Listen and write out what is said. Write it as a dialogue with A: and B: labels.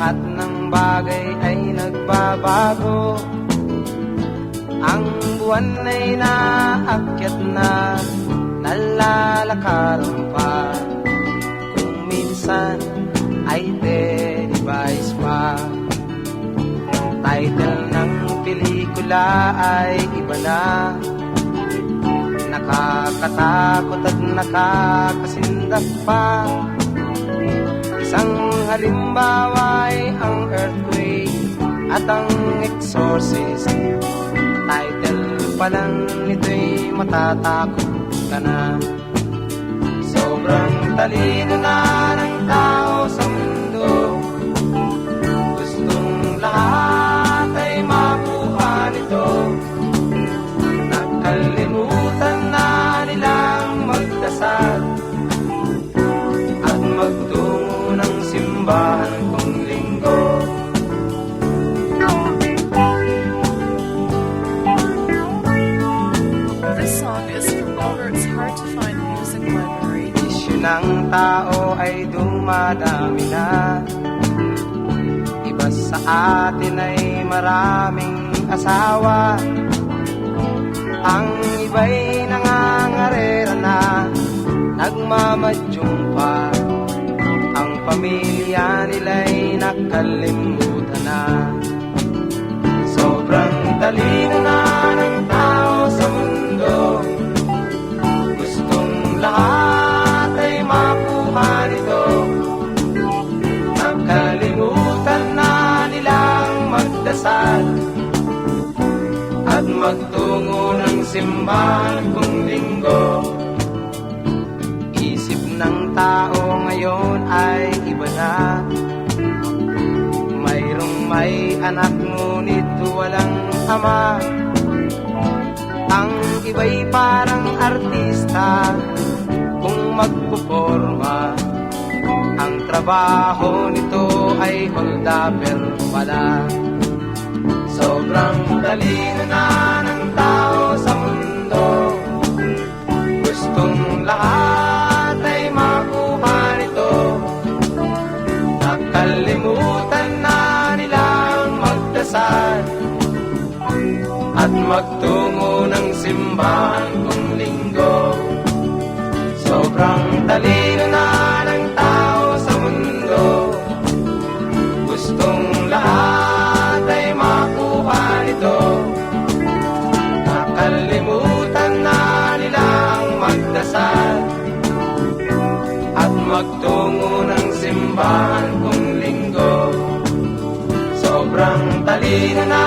A: lahat ng bagay ay nagbabago. Ang buwan ay naakyat na, nalalakaran pa. Kung minsan ay televised pa. Title ng pelikula ay iba na. Nakakatakot at nakakasindak pa. Isang halimbawa ay ang earthquake at ang exorcist. Title pa lang nito'y matatakot ka na. Sobrang talino na ng tao sa mundo. Gustong lahat ay makuha nito. Nakalimutan na nilang magdasal at magtungo ng simbahan kung linggo.
B: This song is from Robert's Hard to Find Music Library.
A: Isyu ng tao ay dumadami na. Iba sa atin ay maraming asawa. Ang iba'y nangangarera na, nagmamadyong pa. Ang pamilya nila'y nakalimutan na. Sobrang talino na ng tao sa mundo. Gustong lahat ay makuha nito. Nakalimutan na nilang magdasal at magtungo ng simbahan kung linggo. Isip ng tao ngayon ay iba na. Mayroong may anak ngunit walang ama. Ang iba'y parang artista kung magpuporma. Ang trabaho nito ay holdapper pala. Sobrang talino na ng tao sa mundo. Gustong lahat ay makuha nito. Nakalimutan na nilang magdasal at magtungo ng simbahan kung linggo. Sobrang talino na ng tao sa mundo. Gustong lahat ay makuha nito. Nakalimutan na nilang magdasal at magtungo ng simbahan kung linggo. Sobrang talino na